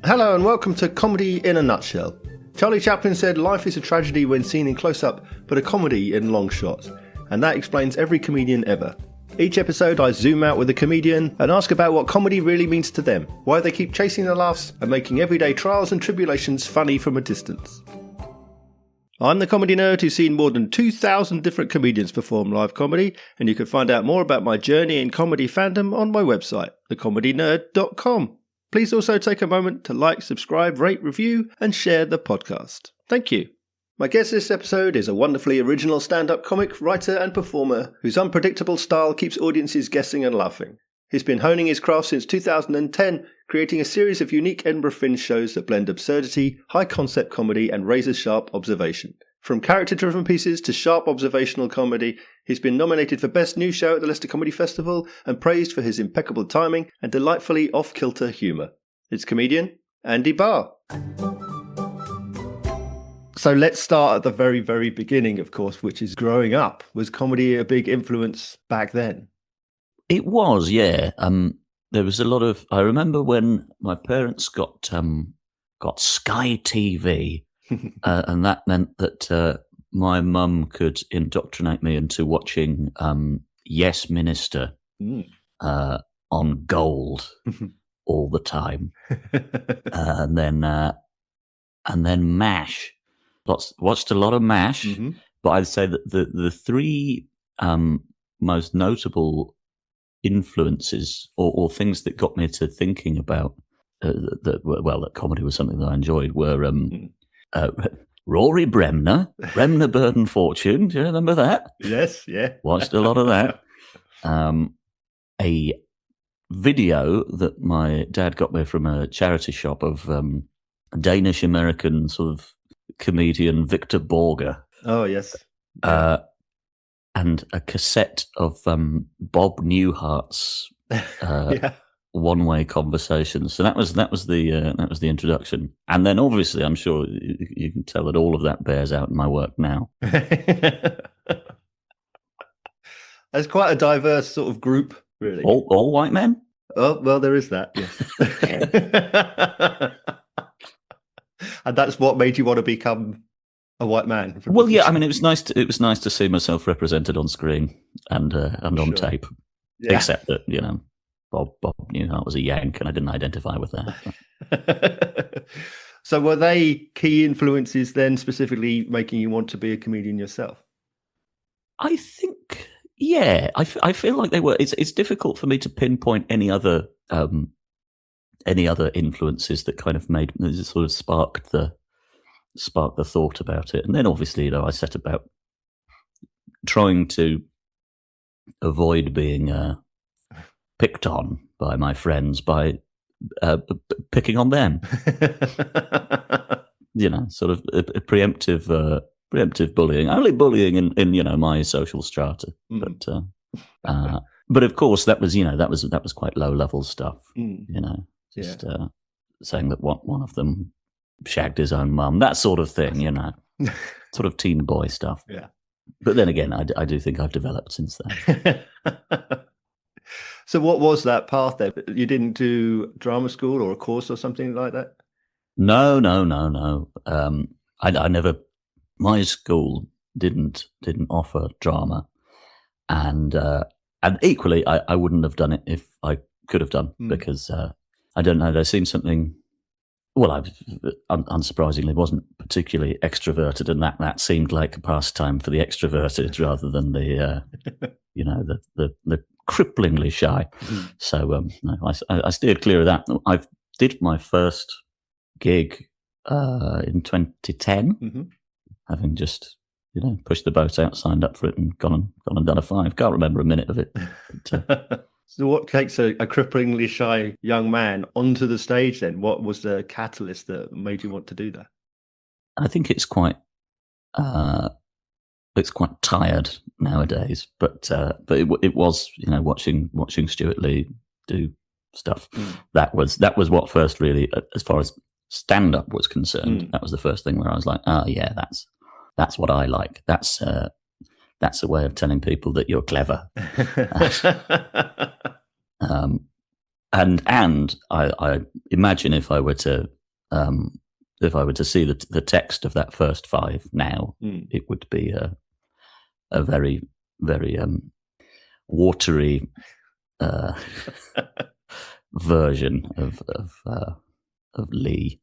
Hello and welcome to Comedy in a Nutshell. Charlie Chaplin said life is a tragedy when seen in close-up, but a comedy in long shot. And that explains every comedian ever. Each episode I zoom out with a comedian and ask about what comedy really means to them, why they keep chasing the laughs and making everyday trials and tribulations funny from a distance. I'm the comedy nerd who's seen more than 2,000 different comedians perform live comedy, and you can find out more about my journey in comedy fandom on my website, thecomedynerd.com. Please also take a moment to like, subscribe, rate, review, and share the podcast. Thank you. My guest this episode is a wonderfully original stand-up comic, writer, and performer whose unpredictable style keeps audiences guessing and laughing. He's been honing his craft since 2010, creating a series of unique Edinburgh Fringe shows that blend absurdity, high-concept comedy, and razor-sharp observation. From character-driven pieces to sharp observational comedy, he's been nominated for Best New Show at the Leicester Comedy Festival and praised for his impeccable timing and delightfully off-kilter humour. It's comedian Andy Barr. So let's start at the very, very beginning, of course, which is growing up. Was comedy a big influence back then? It was, yeah. There was a lot of. I remember when my parents got Sky TV. And that meant that my mum could indoctrinate me into watching Yes Minister on Gold all the time, and then MASH. Watched a lot of MASH, but I'd say that the three most notable influences or things that got me to thinking about that comedy was something that I enjoyed were. Rory Bremner Burden Fortune. Do you remember that? Yes, yeah. Watched a lot of that. A video that my dad got me from a charity shop of Danish-American sort of comedian Victor Borger. Oh, yes. And a cassette of Bob Newhart's one-way conversations. So that was the introduction, and then obviously I'm sure you can tell that all of that bears out in my work now. There's quite a diverse sort of group, really. All white men. Oh well, there is that. Yes. And that's what made you want to become a white man. Well, yeah. I mean, it was nice to see myself represented on screen and on tape. Yeah. Except that Bob Newhart was a Yank, and I didn't identify with that. So were they key influences then, specifically making you want to be a comedian yourself? I think, yeah. I feel like they were. It's difficult for me to pinpoint any other influences that kind of sort of sparked the thought about it. And then obviously, I set about trying to avoid being picked on by my friends by picking on them. Sort of a preemptive bullying. Only bullying in my social strata, but of course that was quite low level stuff. Saying that one of them shagged his own mum, that sort of thing. Sort of teen boy stuff. Yeah. But then again, I do think I've developed since then. So what was that path there? You didn't do drama school or a course or something like that? No. I never. My school didn't offer drama, and equally, I wouldn't have done it if I could have done because I don't know. There seemed something. Well, I unsurprisingly wasn't particularly extroverted, and that seemed like a pastime for the extroverted rather than the the cripplingly shy. So no, I steered clear of that. I did my first gig in 2010, having just pushed the boat out, signed up for it, and gone and done a 5. Can't remember a minute of it. But, so what takes a cripplingly shy young man onto the stage then? What was the catalyst that made you want to do that? I think it's quite tired nowadays, but it was watching Stuart Lee do stuff. That was what first really, as far as stand up was concerned, that was the first thing where I was like, oh yeah, that's what I like. That's a way of telling people that you're clever. and I imagine if I were to see the text of that first 5 now, it would be a very, very watery version of Lee.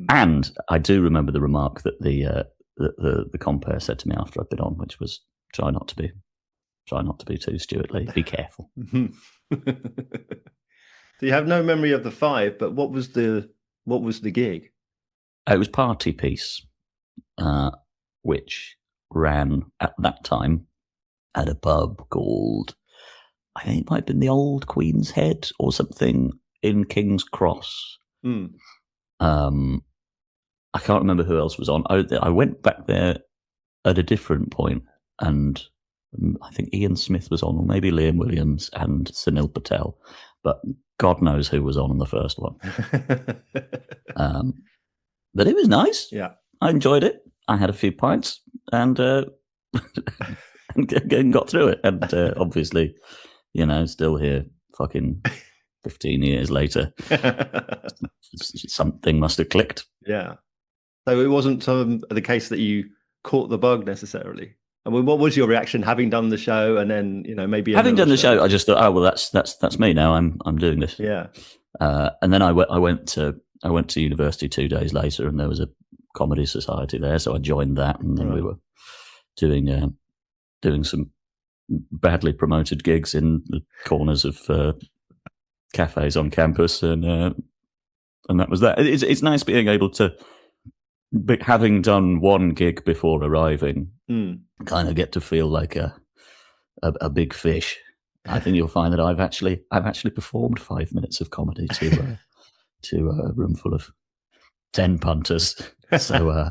And I do remember the remark that the compere said to me after I'd been on, which was, try not to be too Stuart Lee. Be careful. So you have no memory of the 5, but what was the gig? It was Party Piece, which ran at that time at a pub called, I think it might have been the Old Queen's Head or something in King's Cross. I can't remember who else was on. I went back there at a different point, and I think Ian Smith was on, or maybe Liam Williams and Sunil Patel, but God knows who was on the first one. But it was nice. Yeah, I enjoyed it. I had a few pints and and got through it. And obviously, still here fucking 15 years later. Something must have clicked. Yeah. So it wasn't the case that you caught the bug necessarily. I mean, what was your reaction having done the show, and then maybe having done the show? I just thought, oh well, that's me now. I'm doing this. Yeah. And then I went to university 2 days later, and there was a comedy society there, so I joined that, and then we were doing some badly promoted gigs in the corners of cafes on campus, and that was that. It's nice being able to, having done one gig before arriving, kind of get to feel like a big fish. I think you'll find that I've actually performed 5 minutes of comedy to a room full of 10 punters. So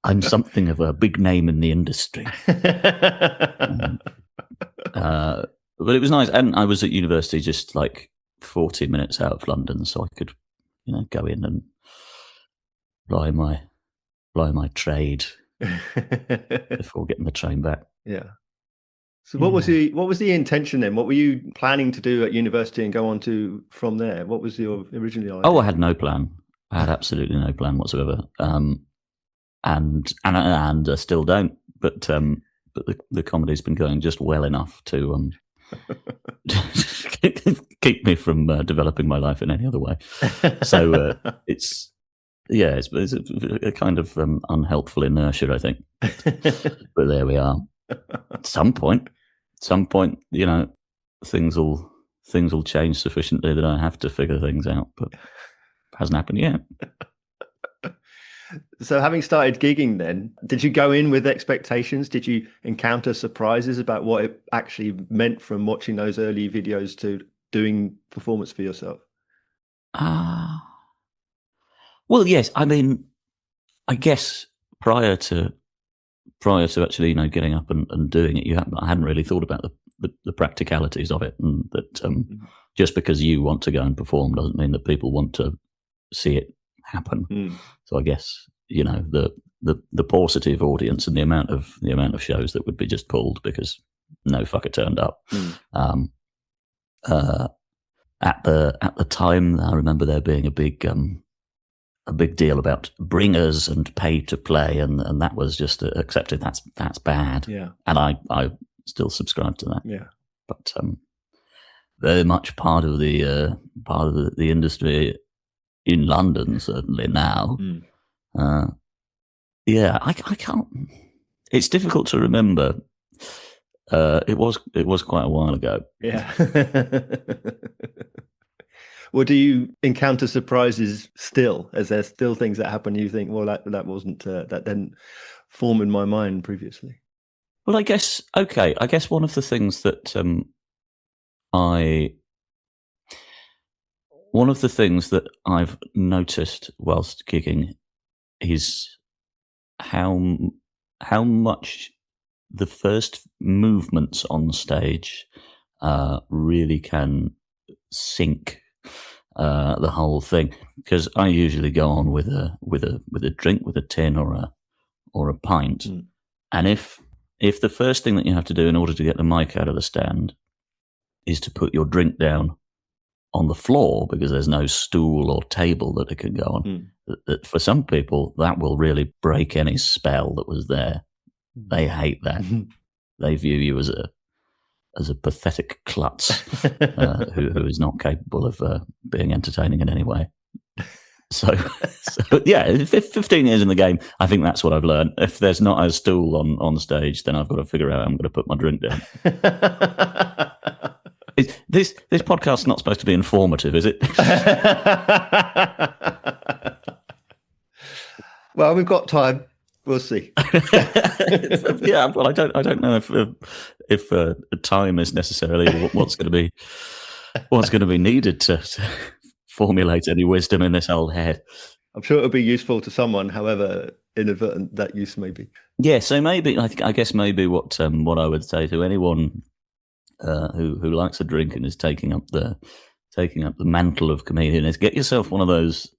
I'm something of a big name in the industry. But it was nice, and I was at university just like 40 minutes out of London, so I could, go in and ply my trade before getting the train back. Yeah. So what was the intention then? What were you planning to do at university and go on to from there? What was your original idea? Oh, I had no plan. I had absolutely no plan whatsoever. And I still don't. But the comedy's been going just well enough to keep me from developing my life in any other way. So it's a kind of unhelpful inertia, I think. But there we are. At some point, things will change sufficiently that I have to figure things out, but it hasn't happened yet. So having started gigging then, did you go in with expectations? Did you encounter surprises about what it actually meant from watching those early videos to doing performance for yourself? Well, yes. I mean, I guess prior to actually, getting up and doing it, I hadn't really thought about the practicalities of it, and that just because you want to go and perform doesn't mean that people want to see it happen. So I guess the paucity of audience and the amount of shows that would be just pulled because no fucker turned up. At the time, I remember there being a big deal about bringers and pay to play, and that was just accepted. That's bad. Yeah, and I still subscribe to that. Yeah, but very much part of the industry in London, certainly now. I can't. It's difficult to remember. It was quite a while ago. Yeah. Well, do you encounter surprises still? Is there still things that happen you think, well, that wasn't that didn't form in my mind previously? Well, I guess one of the things that one of the things that I've noticed whilst gigging is how much the first movements on stage really can sink the whole thing. Because I usually go on with a drink, with a tin or a pint, and if the first thing that you have to do in order to get the mic out of the stand is to put your drink down on the floor because there's no stool or table that it can go on. That for some people, that will really break any spell that was there. They hate that. They view you as a pathetic klutz who is not capable of being entertaining in any way. So yeah, 15 years in the game, I think that's what I've learned. If there's not a stool on stage, then I've got to figure out how I'm going to put my drink down. This podcast's not supposed to be informative, is it? Well, we've got time. We'll see. Yeah, well, I don't know if time is necessarily what's going to be needed to formulate any wisdom in this old head. I'm sure it'll be useful to someone, however inadvertent that use may be. Yeah, so maybe I guess maybe what I would say to anyone who likes a drink and is taking up the mantle of comedian is get yourself one of those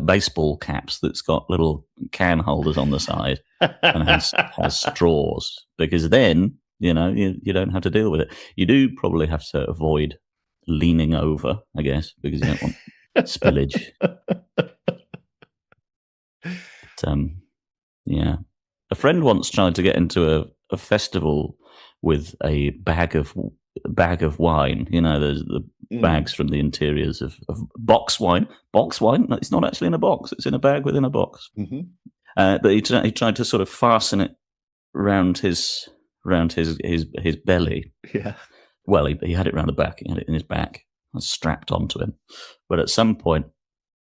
baseball caps that's got little can holders on the side and has straws, because then you don't have to deal with it. You do probably have to avoid leaning over, I guess, because you don't want spillage. But, yeah, a friend once tried to get into a festival with a bag of wine. There's the bags from the interiors of box wine. Box wine? No, it's not actually in a box. It's in a bag within a box. Mm-hmm. But he tried to sort of fasten it around his belly. Yeah. Well, he had it around the back. He had it in his back, strapped onto him. But at some point,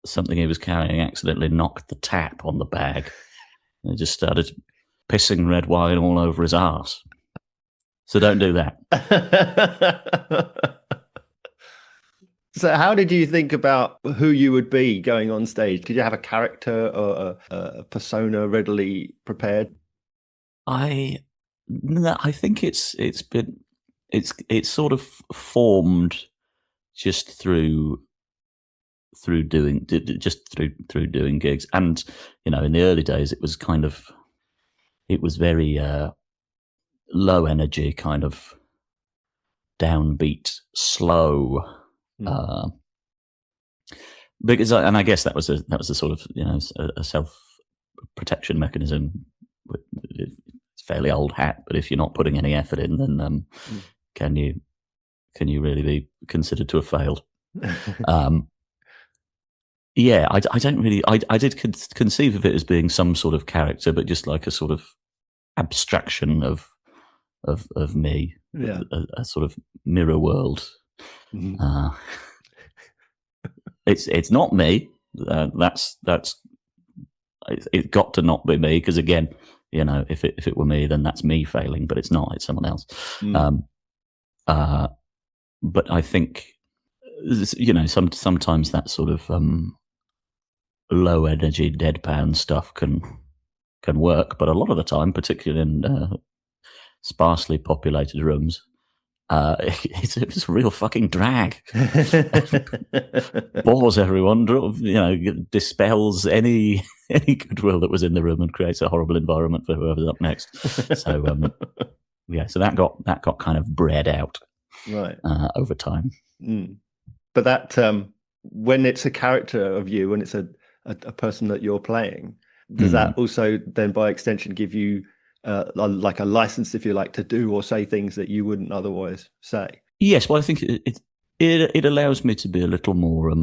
something he was carrying accidentally knocked the tap on the bag. And he just started pissing red wine all over his arse. So don't do that. So how did you think about who you would be going on stage? Did you have a character or a persona readily prepared? I think it's sort of formed just through doing gigs. And in the early days it was very low energy, kind of downbeat, slow. Because I guess that was a sort of a self protection mechanism. It's fairly old hat, but if you're not putting any effort in, then can you really be considered to have failed? Yeah, I don't really. I did conceive of it as being some sort of character, but just like a sort of abstraction of me, a sort of mirror world. Mm-hmm. It's not me. That's it got to not be me, because again, if it were me, then that's me failing, but it's not. It's someone else. But I think sometimes that sort of low energy deadpan stuff can work, but a lot of the time, particularly in sparsely populated rooms, it's a real fucking drag. Bores everyone, dispels any goodwill that was in the room and creates a horrible environment for whoever's up next. So so that got kind of bred out, right, over time. But that when it's a character of you, when it's a person that you're playing, does that also then by extension give you like a license, if you like, to do or say things that you wouldn't otherwise say? Yes, well, I think it allows me to be a little more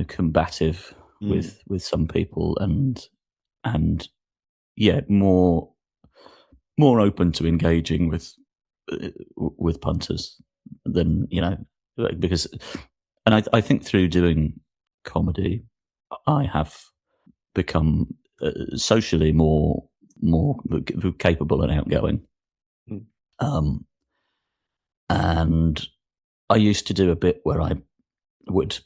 combative with some people, and yeah, more open to engaging with punters than because, and I think through doing comedy, I have become socially more capable and outgoing. And I used to do a bit where I would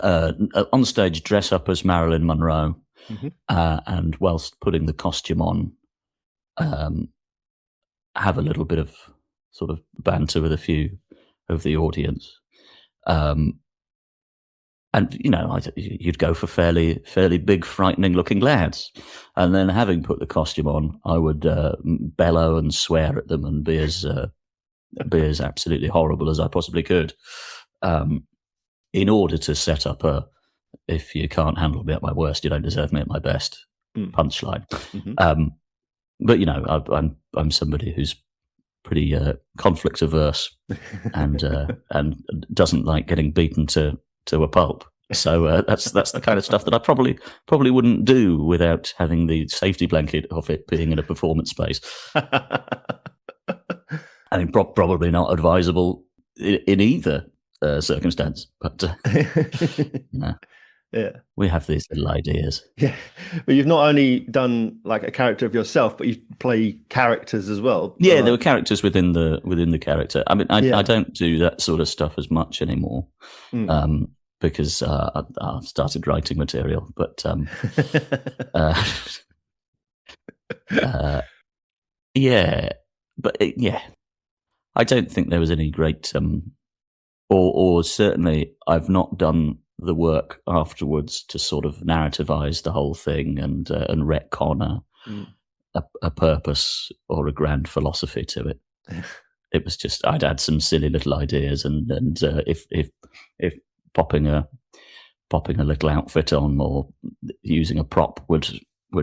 on stage dress up as Marilyn Monroe, and whilst putting the costume on, have a little bit of sort of banter with a few of the audience. And you'd go for fairly big, frightening-looking lads, and then having put the costume on, I would bellow and swear at them and be as absolutely horrible as I possibly could. in order to set up if you can't handle me at my worst, you don't deserve me at my best punchline. Mm-hmm. But I'm somebody who's pretty conflict averse and doesn't like getting beaten to a pulp. So that's the kind of stuff that I probably wouldn't do without having the safety blanket of it being in a performance space. I mean, probably not advisable in either circumstance, but yeah, we have these little ideas. Yeah, but you've not only done like a character of yourself, but you play characters as well. Yeah, there were characters within the character. I mean, I don't do that sort of stuff as much anymore because I've started writing material. But I don't think there was any great, or certainly I've not done the work afterwards to sort of narrativize the whole thing and retcon a purpose or a grand philosophy to it. It was just I'd had some silly little ideas, and if popping a little outfit on or using a prop would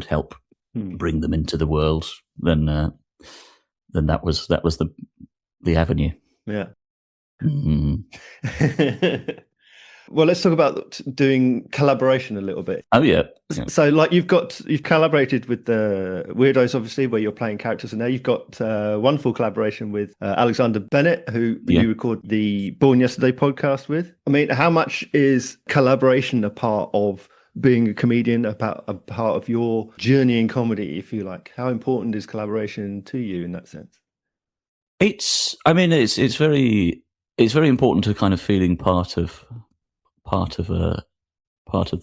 help bring them into the world, then that was the avenue. Yeah. Well, let's talk about doing collaboration a little bit. Oh yeah. So, like, you've collaborated with the Weirdos, obviously, where you're playing characters, and now you've got wonderful collaboration with Alexander Bennett, who you record the Born Yesterday podcast with. I mean, how much is collaboration a part of being a comedian, a part of your journey in comedy, if you like? How important is collaboration to you in that sense? It's very important to kind of feeling part of the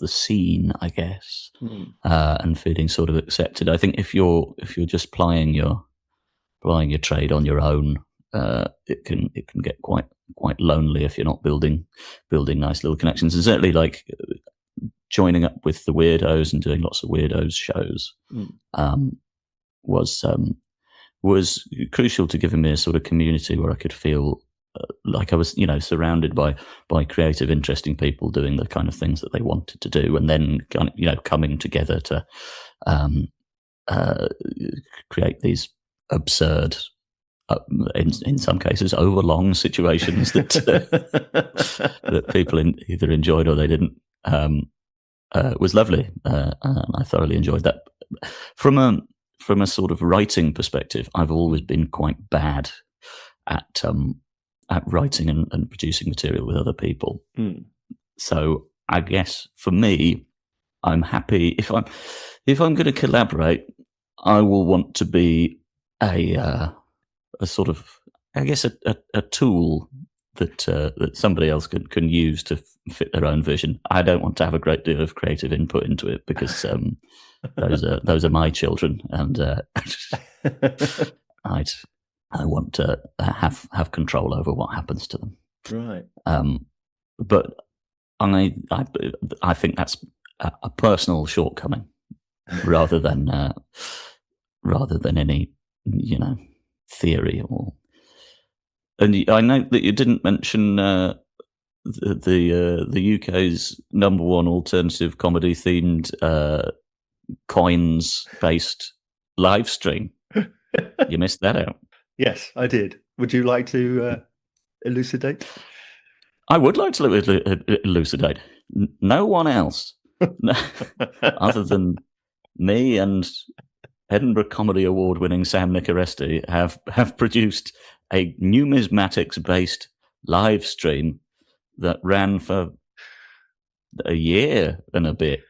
scene, I guess, and feeling sort of accepted. I think if you're just plying your trade on your own, it can get quite lonely if you're not building nice little connections. And certainly, like joining up with the Weirdos and doing lots of Weirdos shows was crucial to giving me a sort of community where I could feel like I was, surrounded by creative, interesting people doing the kind of things that they wanted to do, and then kind of, coming together to create these absurd, in some cases, overlong situations that that people either enjoyed or they didn't. Was lovely. I thoroughly enjoyed that. From a sort of writing perspective, I've always been quite bad at writing and producing material with other people. So I guess for me, I'm happy if I'm going to collaborate, I will want to be a sort of, I guess, a tool that somebody else can use to fit their own vision. I don't want to have a great deal of creative input into it because those are my children, and I want to have control over what happens to them. Right. But I think that's a personal shortcoming rather than any theory or. And I know that you didn't mention the UK's number one alternative comedy themed coins based live stream. You missed that out. Yes, I did. Would you like to elucidate? I would like to elucidate. No one else, other than me and Edinburgh Comedy Award winning Sam Nicoresti, have produced a numismatics-based live stream that ran for a year and a bit.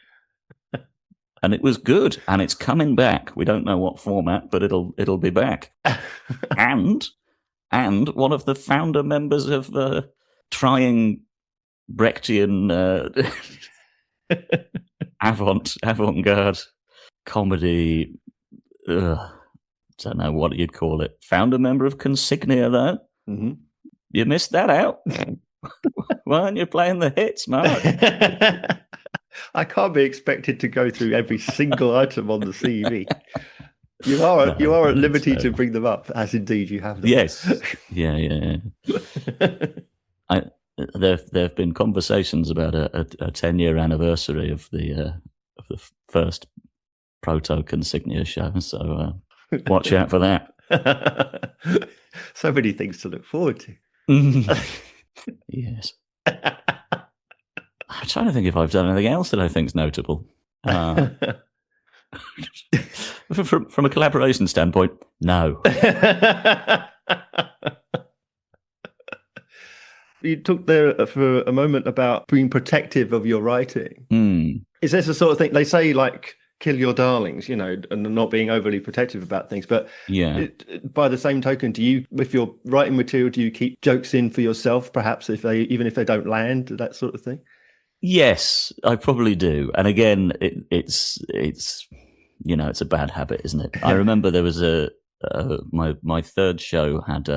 And it was good, and it's coming back. We don't know what format, but it'll be back. and one of the founder members of trying Brechtian avant-garde comedy. Don't know what you'd call it. Founder member of Consignia, though. Mm-hmm. You missed that out. Why aren't you playing the hits, Mark? I can't be expected to go through every single item on the CV. You are at liberty to bring them up, as indeed you have them. Yes. Yeah. there have been conversations about a 10-year anniversary of the first Proto Consignia show, so watch out for that. So many things to look forward to. Yes. I'm trying to think if I've done anything else that I think is notable. From a collaboration standpoint, no. You talked there for a moment about being protective of your writing. Is this the sort of thing they say, like, kill your darlings, and not being overly protective about things? But yeah, by the same token, do you, if you're writing material, do you keep jokes in for yourself, perhaps even if they don't land, that sort of thing? Yes, I probably do. And again, it's it's a bad habit, isn't it? I remember there was my third show had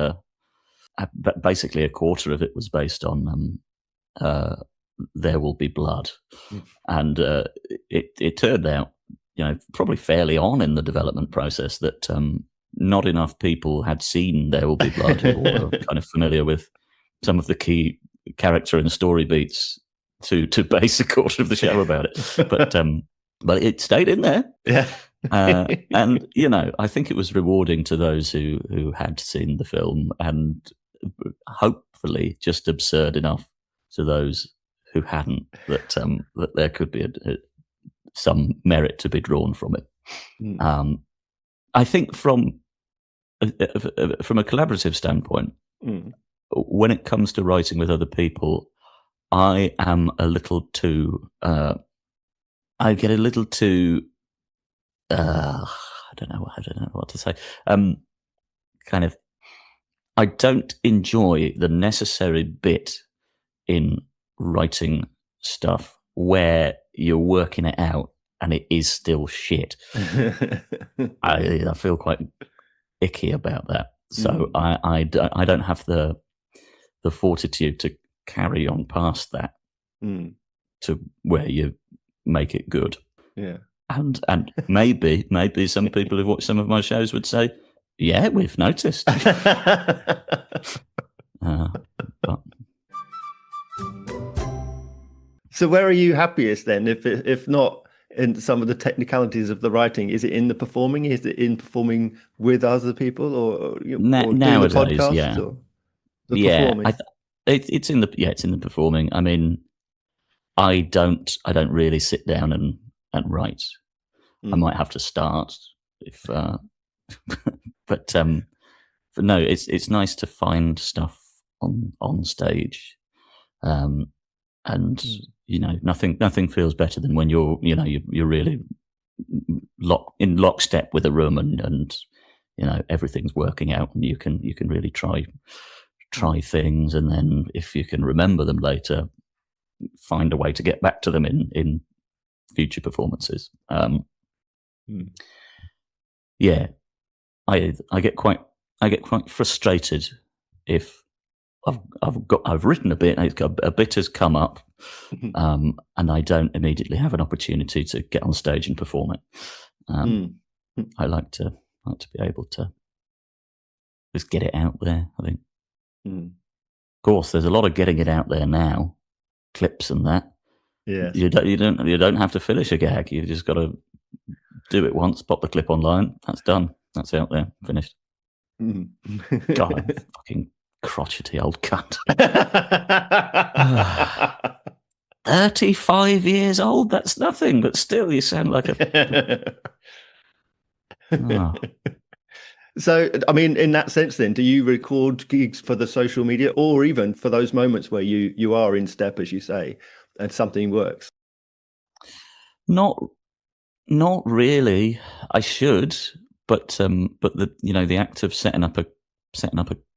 basically a quarter of it was based on There Will Be Blood, and it turned out, probably fairly on in the development process that not enough people had seen There Will Be Blood or were kind of familiar with some of the key character and story beats to base a quarter of the show about it. But it stayed in there. Yeah. And, I think it was rewarding to those who had seen the film, and hopefully just absurd enough to those who hadn't, that there could be some merit to be drawn from it. I think from a collaborative standpoint, when it comes to writing with other people, I am a little too. I get a little too. I don't know what to say. Kind of. I don't enjoy the necessary bit in writing stuff where you're working it out and it is still shit. I feel quite icky about that. So I don't have the fortitude to carry on past that to where you make it good. Yeah. And maybe some people who've watched some of my shows would say, yeah, we've noticed. But so where are you happiest then? If not in some of the technicalities of the writing, is it in the performing? Is it in performing with other people, or doing nowadays, the podcast? yeah, or the performing? It's in the performing. I mean, I don't really sit down and write. I might have to start if, but no, it's nice to find stuff on stage, and nothing feels better than when you're really in lockstep with a room and everything's working out, and you can really try things, and then if you can remember them later, find a way to get back to them in future performances. Yeah, I get quite frustrated if I've written a bit, a bit has come up, and I don't immediately have an opportunity to get on stage and perform it. I like to be able to just get it out there, I think. Of course, there's a lot of getting it out there now, clips and that. Yeah, you don't have to finish a gag. You've just got to do it once, pop the clip online. That's done. That's out there, finished. God, I'm fucking crotchety old cunt. 35 years old. That's nothing, but still, you sound like a. Oh. So, I mean, in that sense, then, do you record gigs for the social media, or even for those moments where you are in step, as you say, and something works? Not really. I should, but the act of setting up a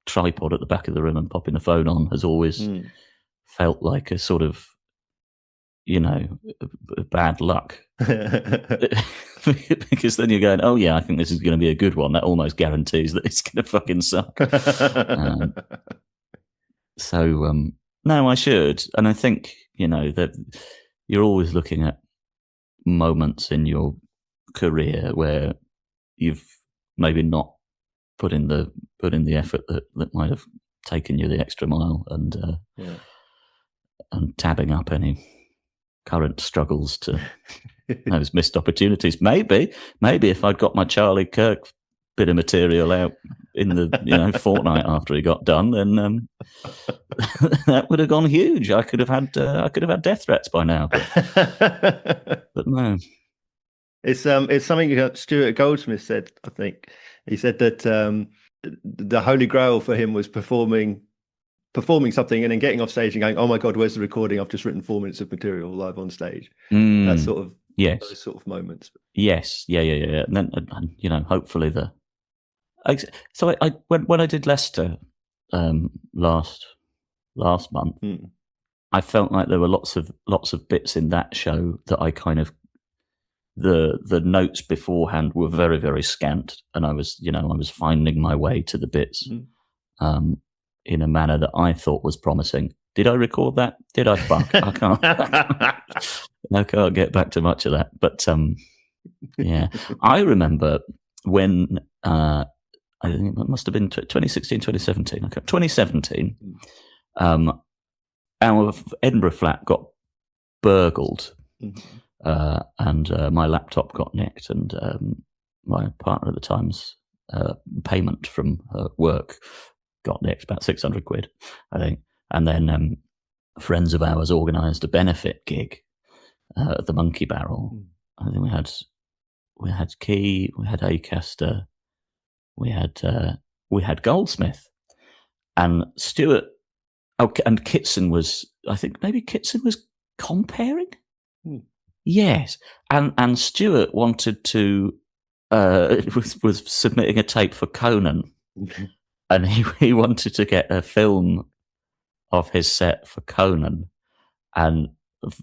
tripod at the back of the room and popping the phone on has always felt like a sort of bad luck. Because then you're going, oh yeah, I think this is going to be a good one. That almost guarantees that it's going to fucking suck. So no, I should, and I think that you're always looking at moments in your career where you've maybe not put in the effort that might have taken you the extra mile, and and tabbing up any current struggles to those missed opportunities. Maybe if I'd got my Charlie Kirk bit of material out in the fortnight after he got done, then that would have gone huge. I could have had death threats by now, but no. It's something Stuart Goldsmith said. I think he said that the holy grail for him was performing something and then getting off stage and going, "Oh my God, where's the recording? I've just written 4 minutes of material live on stage." That sort of those sort of moments. Yes, yeah. And then hopefully So when I did Leicester last month, I felt like there were lots of bits in that show that I kind of the notes beforehand were very, very scant, and I was finding my way to the bits in a manner that I thought was promising. Did I record that? Did I fuck? I can't get back to much of that. But yeah, I remember when I think it must have been 2016, 2017. Okay, 2017. Our Edinburgh flat got burgled, and my laptop got nicked, and my partner at the time's payment from her work got nicked, about 600 quid, I think. And then friends of ours organised a benefit gig at the Monkey Barrel. I think we had Key, we had Acaster, we had Goldsmith, and Stuart. Oh, and Kitson was. I think maybe Kitson was comparing. Yes, and Stuart wanted to was submitting a tape for Conan, and he wanted to get a film of his set for Conan, and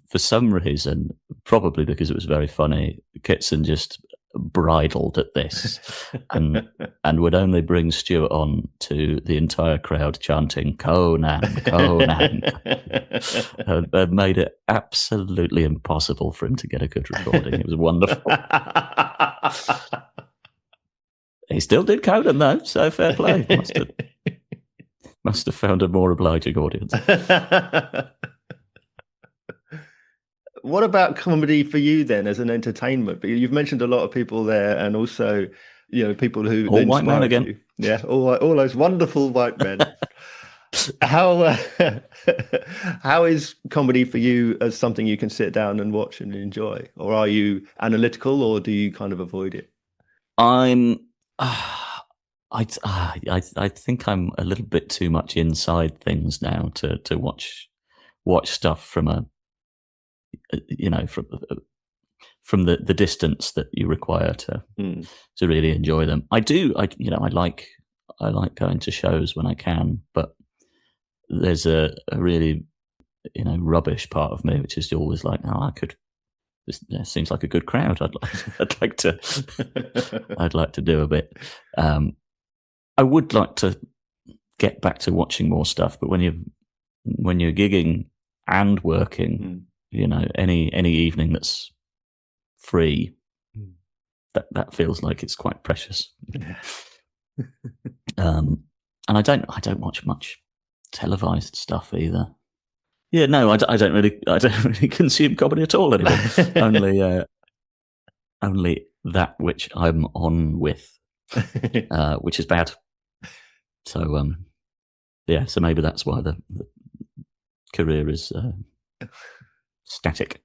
for some reason, probably because it was very funny, Kitson just bridled at this and would only bring Stuart on to the entire crowd chanting Conan. And made it absolutely impossible for him to get a good recording. It was wonderful. He still did Conan though, so fair play. Must have found a more obliging audience. What about comedy for you then, as an entertainment? You've mentioned a lot of people there, and also, people who all white men again. You. Yeah, all those wonderful white men. How is comedy for you as something you can sit down and watch and enjoy, or are you analytical, or do you kind of avoid it? I think I'm a little bit too much inside things now to watch stuff from from the distance that you require to really enjoy them. I like going to shows when I can, but there's a really rubbish part of me which is always like, this seems like a good crowd. I'd like to do a bit. I would like to get back to watching more stuff, but when you're gigging and working, any evening that's free, that feels like it's quite precious. And I don't watch much televised stuff either. Yeah, no, I don't really consume comedy at all anymore. only that which I'm on with, which is bad. So so maybe that's why the career is static.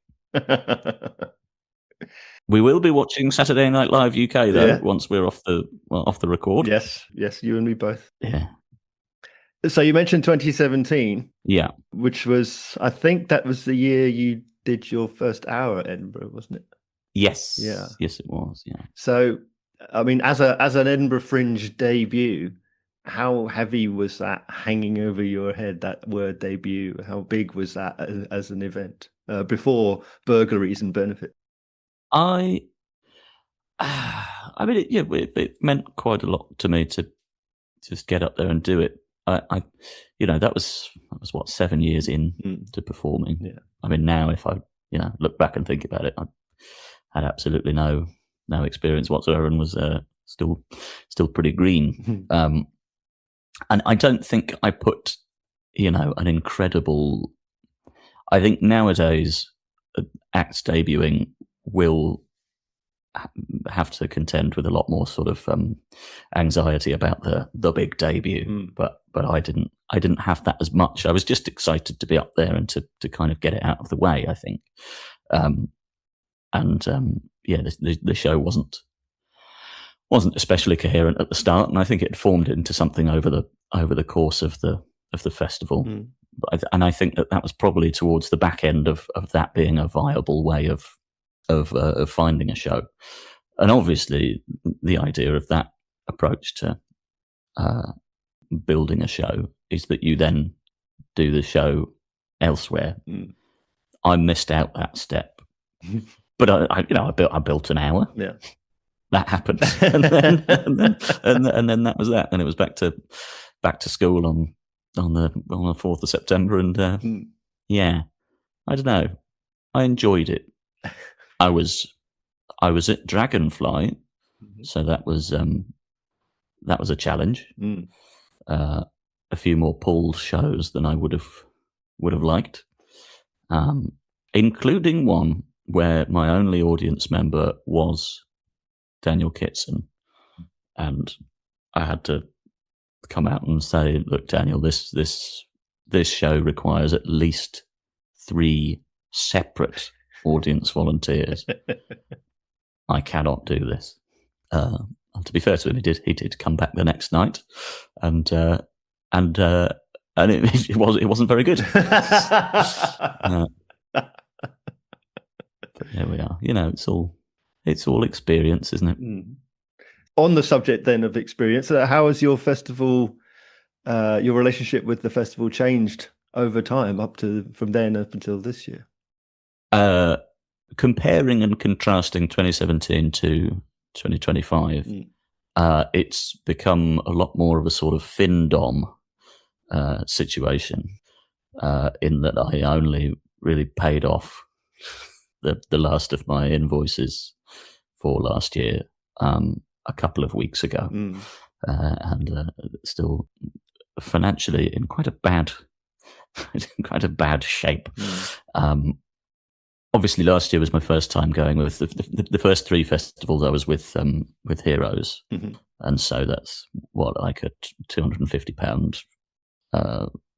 We will be watching Saturday Night Live UK though, once we're off the record. Yes, you and me both. Yeah. So you mentioned 2017. Yeah. Which was, I think that was the year you did your first hour at Edinburgh, wasn't it? Yes. Yeah. Yes, it was. Yeah. So, I mean, as an Edinburgh Fringe debut, how heavy was that hanging over your head, that word debut? How big was that as an event before burglaries and benefit? I mean, it meant quite a lot to me to just get up there and do it. I that was what, 7 years in to performing. Yeah. I mean, now if I look back and think about it, I had absolutely no experience whatsoever and was still pretty green. And I don't think I put an incredible. I think nowadays acts debuting will have to contend with a lot more sort of anxiety about the big debut. But I didn't have that as much. I was just excited to be up there and to kind of get it out of the way, I think. The show wasn't especially coherent at the start, and I think it formed into something over the course of the festival. And I think that was probably towards the back end of that being a viable way of finding a show. And obviously, the idea of that approach to building a show is that you then do the show elsewhere. I missed out that step, but I built an hour. Yeah, that happened, and then that was that, and it was back to school on the 4th of September, and yeah, I don't know, I enjoyed it. I was at Dragonfly, so that was a challenge. A few more pulled shows than I would have liked, including one where my only audience member was Daniel Kitson, and I had to come out and say, "Look, Daniel, this show requires at least 3 separate audience volunteers. I cannot do this." And to be fair to him, he did come back the next night, and it wasn't very good. But there we are. It's all experience, isn't it? On the subject then of experience, how has your festival, your relationship with the festival changed over time from then up until this year? Comparing and contrasting 2017 to 2025, it's become a lot more of a sort of FinDom situation, in that I only really paid off the last of my invoices for last year a couple of weeks ago, and still financially in quite a bad shape. Obviously, last year was my first time going with the first 3 festivals. I was with Heroes, and so that's like a £250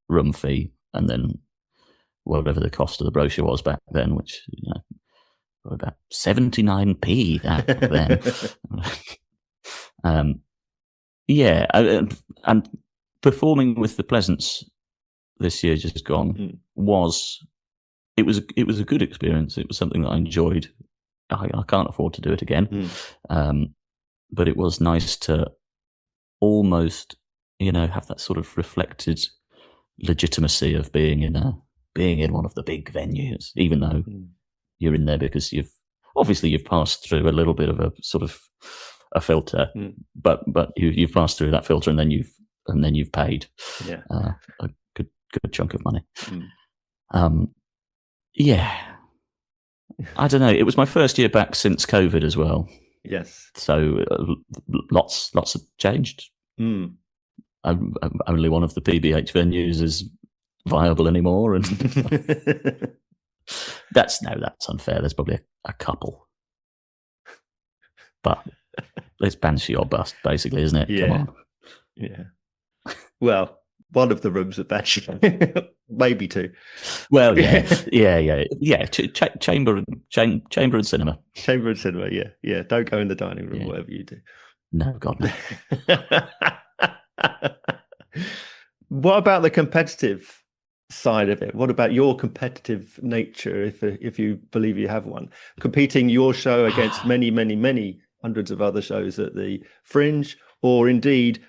room fee, and then whatever the cost of the brochure was back then, which about 79p back then. And performing with the Pleasance this year just gone was a good experience. It was something that I enjoyed. I can't afford to do it again, but it was nice to almost have that sort of reflected legitimacy of being in one of the big venues, even though you're in there because you've passed through a little bit of a sort of a filter, but you've passed through that filter, and then you've paid a good chunk of money. I don't know. It was my first year back since COVID as well. Yes. So lots have changed. Only one of the PBH venues is viable anymore, and that's unfair. There's probably a couple, but it's Banshee or bust, basically, isn't it? Yeah. Come on. Yeah. Well, one of the rooms at Banshee, maybe 2. Well, yeah. Chamber and cinema. Chamber and cinema. Yeah. Don't go in the dining room, whatever you do. No, God, no. What about the competitive side of it? What about your competitive nature, if you believe you have one, competing your show against many, many, many hundreds of other shows at the Fringe, or indeed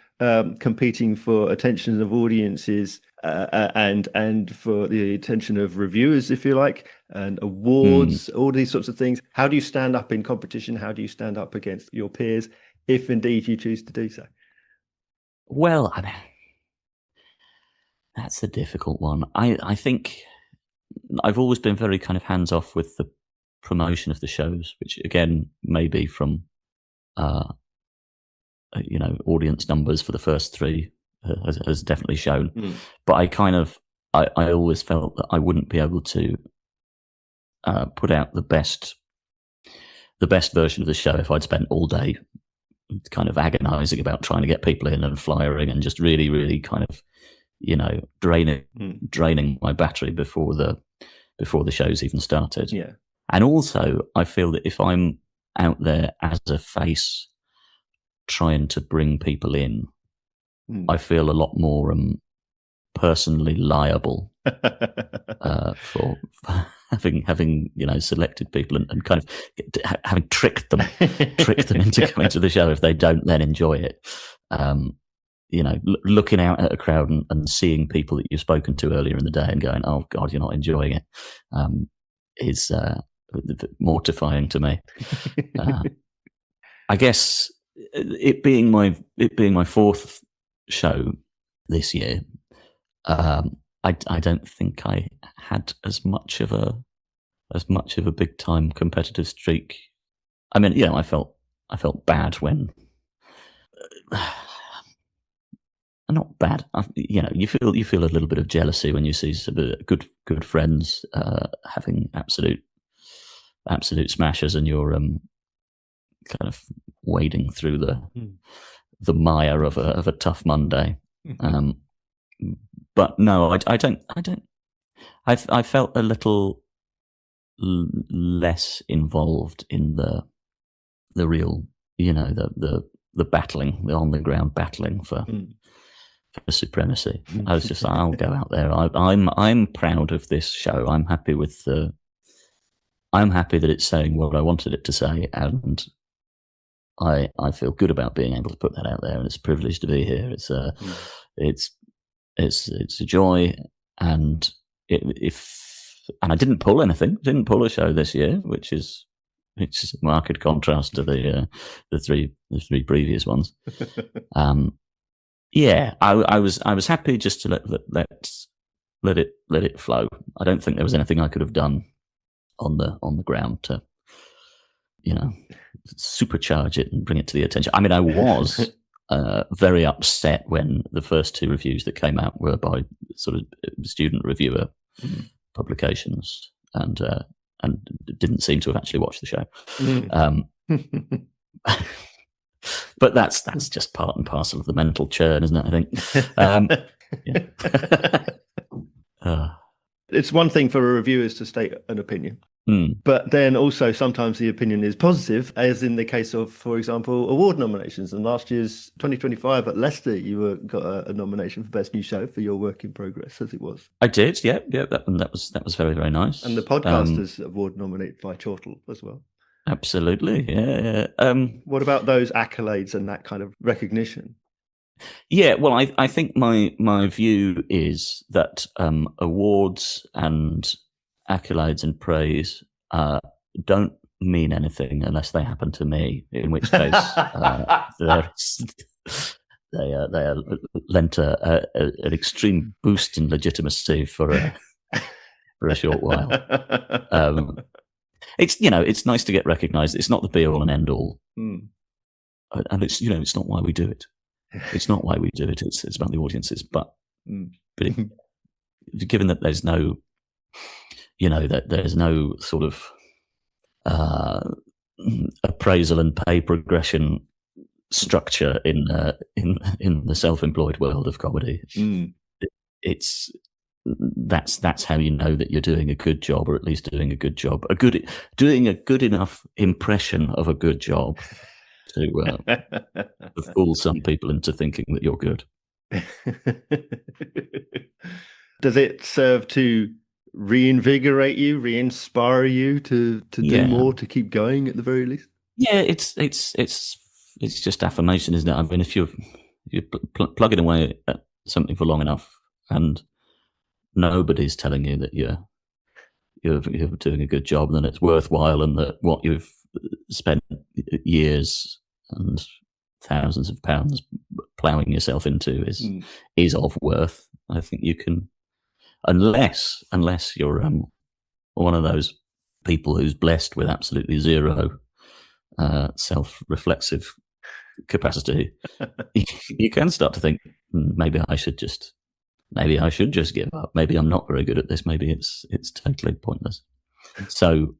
competing for attention of audiences and for the attention of reviewers, if you like, and awards, all these sorts of things? How do you stand up in competition? How do you stand up against your peers, if indeed you choose to do so? Well, that's a difficult one. I think I've always been very kind of hands off with the promotion of the shows, which again may be from audience numbers for the first 3 has definitely shown. But I kind of I always felt that I wouldn't be able to put out the best version of the show if I'd spent all day kind of agonising about trying to get people in and flyering and just really, really kind of, draining my battery before the show's even started. Yeah. And also, I feel that if I'm out there as a face trying to bring people in, I feel a lot more personally liable for having selected people and kind of having tricked them into coming to the show if they don't then enjoy it. Looking out at a crowd and seeing people that you've spoken to earlier in the day and going, "Oh God, you're not enjoying it," is mortifying to me. I guess it being my fourth show this year, I don't think I had as much of a big time competitive streak. I mean, I felt bad when. Not bad. You feel a little bit of jealousy when you see some good friends having absolute smashers, and you're kind of wading through the mire of a tough Monday. But no, I don't. I felt a little less involved in the real, the battling, the on the ground battling for supremacy. I was just like, I'll go out there. I'm proud of this show. I'm happy that it's saying what I wanted it to say, and I feel good about being able to put that out there. And it's a privilege to be here. It's a joy, and I didn't pull anything. Didn't pull a show this year, which is a marked contrast to the three previous ones. Yeah, I was happy just to let it flow. I don't think there was anything I could have done on the ground to, supercharge it and bring it to the attention. I mean, I was very upset when the first two reviews that came out were by sort of student reviewer publications, and didn't seem to have actually watched the show. But that's just part and parcel of the mental churn, isn't it? I think. It's one thing for a reviewer to state an opinion, but then also sometimes the opinion is positive, as in the case of, for example, award nominations. And last year's 2025 at Leicester, you got a nomination for Best New Show for your work in progress, as it was. I did, yeah. That was very, very nice. And the Podcasters Award nominated by Chortle as well. Absolutely, yeah. What about those accolades and that kind of recognition? Yeah, well, I think my view is that awards and accolades and praise don't mean anything unless they happen to me, in which case they are lent an extreme boost in legitimacy for a short while. It's nice to get recognised. It's not the be all and end all, and it's not why we do it. It's not why we do it. It's about the audiences, but given that there's no, there's no sort of appraisal and pay progression structure in the self-employed world of comedy. That's how you know that you're doing a good job, or at least doing a good job, doing a good enough impression of a good job to fool some people into thinking that you're good. Does it serve to reinvigorate you, re-inspire you to do more, to keep going at the very least? Yeah, it's just affirmation, isn't it? I mean, if you're plugging away at something for long enough and nobody's telling you that you're doing a good job, then it's worthwhile, and that what you've spent years and thousands of pounds ploughing yourself into is of worth. I think you can, unless you're one of those people who's blessed with absolutely zero self-reflexive capacity, you can start to think, maybe I should just maybe I should just give up. Maybe I'm not very good at this. Maybe it's totally pointless. So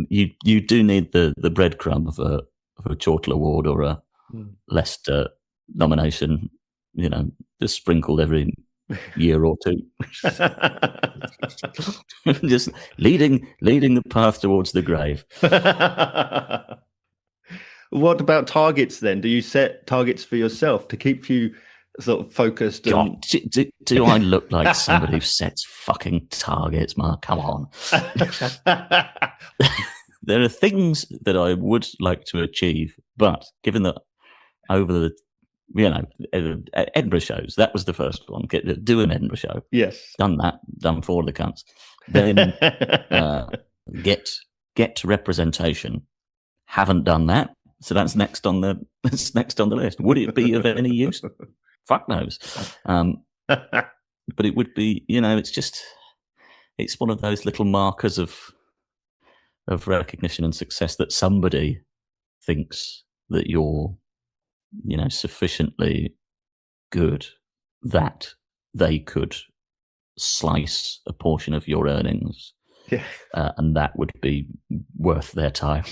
you do need the breadcrumb of a Chortle Award or a Leicester nomination, just sprinkled every year or two. Just leading the path towards the grave. What about targets then? Do you set targets for yourself to keep you sort of focused? God, do I look like somebody who sets fucking targets, Mark? Come on. There are things that I would like to achieve, but given that over the Edinburgh shows, that was the first one. Do an Edinburgh show. Yes. Done that. Done for the cunts. Then get representation. Haven't done that. So that's next on the list. Would it be of any use? Fuck knows. But it would be, it's one of those little markers of recognition and success that somebody thinks that you're, sufficiently good that they could slice a portion of your earnings, and that would be worth their time.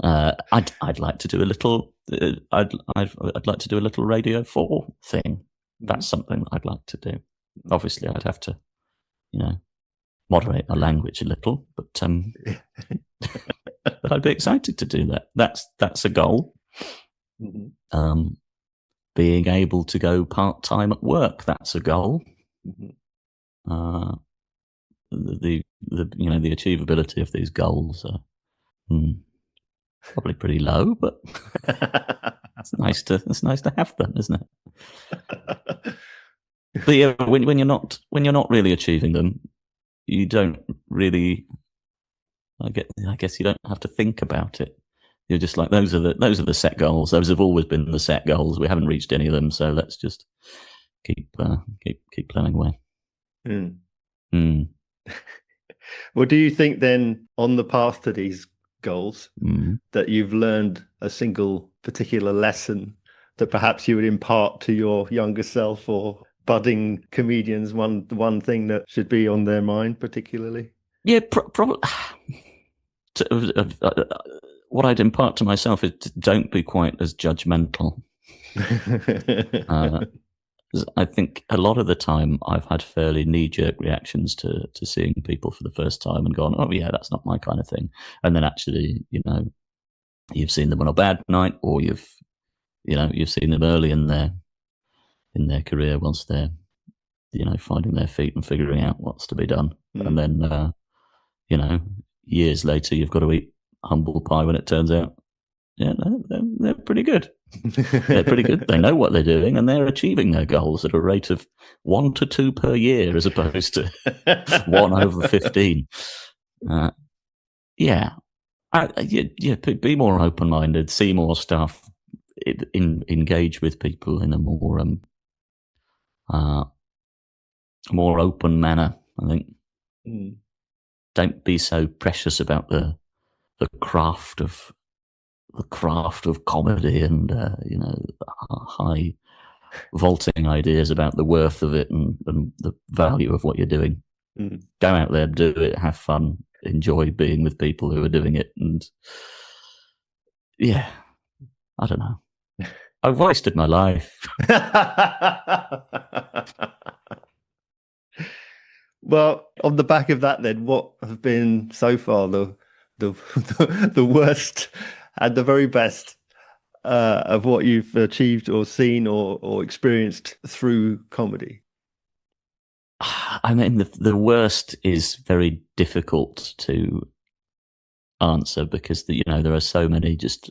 I'd like to do a little. I'd like to do a little Radio 4 thing. That's something I'd like to do. Obviously, I'd have to, moderate my language a little, but but I'd be excited to do that. That's a goal. Mm-hmm. Being able to go part-time at work, that's a goal. Mm-hmm. The achievability of these goals are probably pretty low, but it's nice to have them, isn't it? But yeah, when you're not really achieving them, you don't really. I guess you don't have to think about it. You're just like, those are the set goals. Those have always been the set goals. We haven't reached any of them, so let's just keep plowing away. Well, do you think then, on the path to these goals, that you've learned a single particular lesson that perhaps you would impart to your younger self or budding comedians? One thing that should be on their mind particularly? Yeah, probably. What I'd impart to myself is don't be quite as judgmental. I think a lot of the time I've had fairly knee-jerk reactions to seeing people for the first time and gone, oh yeah, that's not my kind of thing. And then actually, you've seen them on a bad night, or you've seen them early in their career once they're, finding their feet and figuring out what's to be done. And then, years later, you've got to eat humble pie when it turns out, they're pretty good. They're pretty good. They know what they're doing, and they're achieving their goals at a rate of 1 to 2 per year, as opposed to 1/15. Be more open-minded, see more stuff, engage with people in a more open manner, I think. Don't be so precious about the craft of comedy and high vaulting ideas about the worth of it and the value of what you're doing. Go out there, do it, have fun, enjoy being with people who are doing it, and I don't know. I've wasted my life. Well, on the back of that, then, what have been so far the worst and the very best of what you've achieved or seen or experienced through comedy? I mean, the worst is very difficult to answer because there are so many just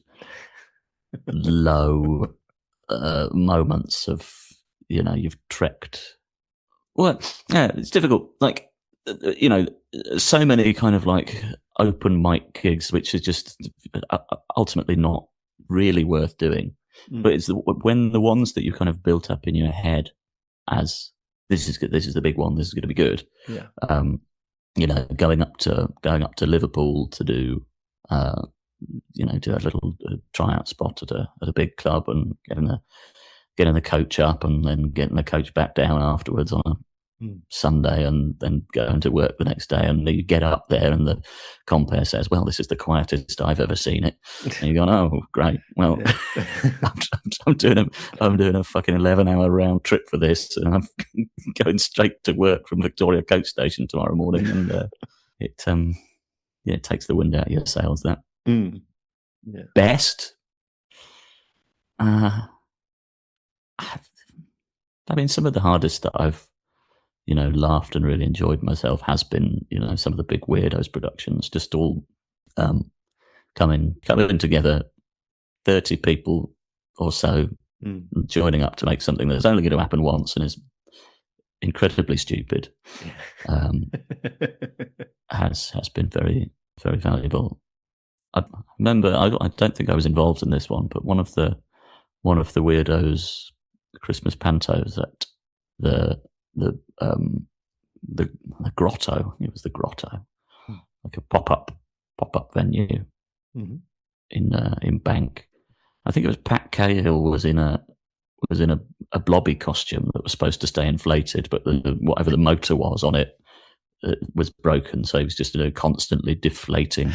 low moments of you've trekked. Well, yeah, it's difficult. Like, so many kind of like open mic gigs, which is just ultimately not really worth doing. But it's when the ones that you kind of built up in your head as this is good, this is the big one, this is going to be good. Yeah. Going up to Liverpool to do do a little tryout spot at a big club and getting getting the coach up and then getting the coach back down afterwards on a Sunday, and then going to work the next day, and you get up there and the compere says, well, this is the quietest I've ever seen it, and you're going, oh great, well, I'm doing a fucking 11-hour round trip for this, and I'm going straight to work from Victoria Coach Station tomorrow morning, and it takes the wind out of your sails. That best, I mean, some of the hardest that I've laughed and really enjoyed myself has been, some of the big Weirdos productions, just all coming together, 30 people or so joining up to make something that's only going to happen once and is incredibly stupid. Has been very, very valuable. I remember, I don't think I was involved in this one, but one of the Weirdos Christmas pantos at the grotto. It was the grotto, like a pop-up venue in Bank. I think it was Pat Cahill was in a blobby costume that was supposed to stay inflated, but whatever the motor was on it was broken, so he was just constantly deflating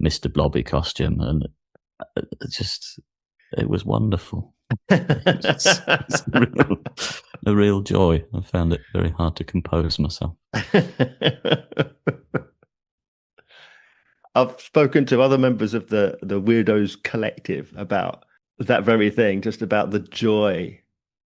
Mr. Blobby costume, and it was wonderful. It's a real joy. I found it very hard to compose myself. I've spoken to other members of the Weirdos Collective about that very thing, just about the joy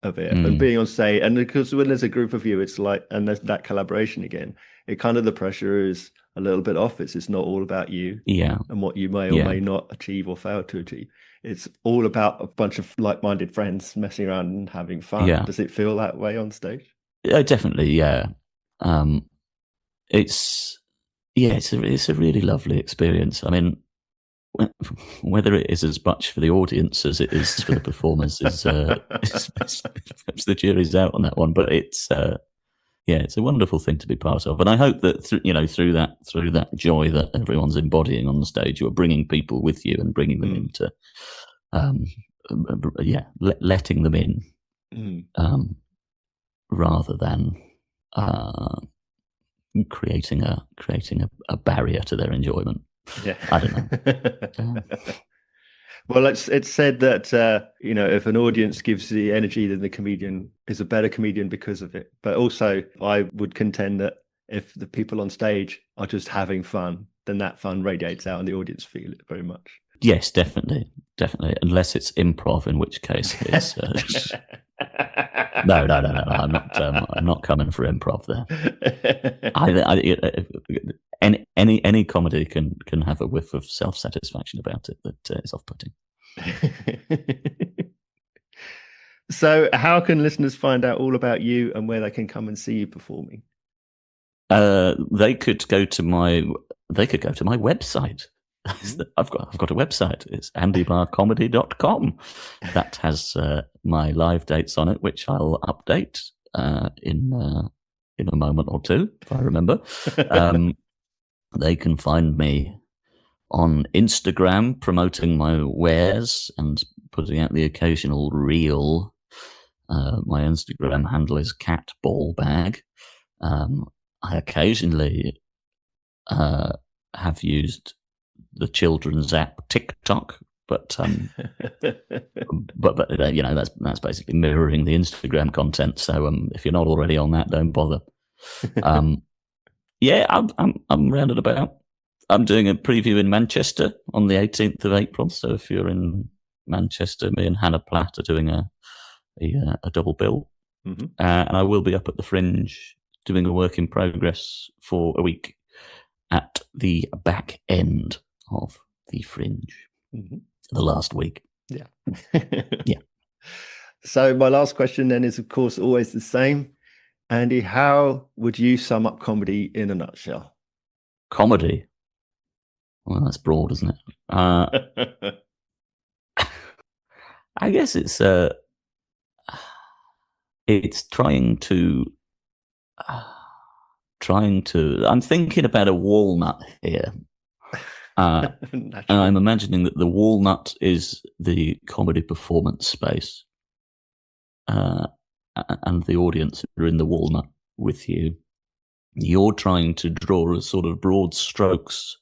of it and being on stage. And because when there's a group of you, it's like, and there's that collaboration again, it kind of, the pressure is a little bit off. It's not all about you and what you may or may not achieve or fail to achieve. It's all about a bunch of like-minded friends messing around and having fun. Yeah. Does it feel that way on stage? Yeah, definitely. Yeah. It's a really lovely experience. I mean, whether it is as much for the audience as it is for the performers is the jury's out on that one. But it's a wonderful thing to be part of, and I hope that through that joy that everyone's embodying on the stage, you're bringing people with you and bringing them into, letting them in, rather than creating a barrier to their enjoyment. Yeah, I don't know. Well, it's said that if an audience gives the energy, then the comedian is a better comedian because of it. But also, I would contend that if the people on stage are just having fun, then that fun radiates out and the audience feel it very much. Yes, definitely. Unless it's improv, in which case it's no. I'm not coming for improv there. Any comedy can have a whiff of self-satisfaction about it that is off-putting. So, how can listeners find out all about you and where they can come and see you performing? They could go to my website. I've got a website. It's andybarcomedy.com. That has my live dates on it, which I'll update in a moment or two, if I remember. They can find me on Instagram promoting my wares and putting out the occasional reel. My Instagram handle is catballbag. I occasionally have used the children's app TikTok, but that's basically mirroring the Instagram content. So if you're not already on that, don't bother. I'm rounded about. I'm doing a preview in Manchester on the 18th of April. So if you're in Manchester, me and Hannah Platt are doing a double bill, and I will be up at the Fringe doing a work in progress for a week at the back end of the Fringe, the last week. Yeah. Yeah. So my last question then is, of course, always the same. Andy, how would you sum up comedy in a nutshell? Comedy? Well, that's broad, isn't it? I guess it's trying to. I'm thinking about a walnut here. And I'm imagining that the walnut is the comedy performance space, and the audience are in the walnut with you, you're trying to draw a sort of broad strokes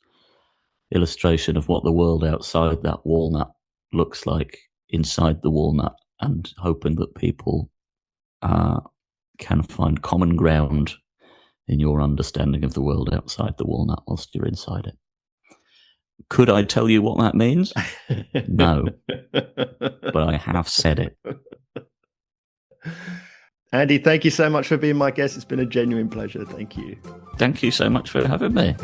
illustration of what the world outside that walnut looks like inside the walnut, and hoping that people can find common ground in your understanding of the world outside the walnut whilst you're inside it. Could I tell you what that means? No, but I have said it. Andy, thank you so much for being my guest. It's been a genuine pleasure. Thank you. Thank you so much for having me.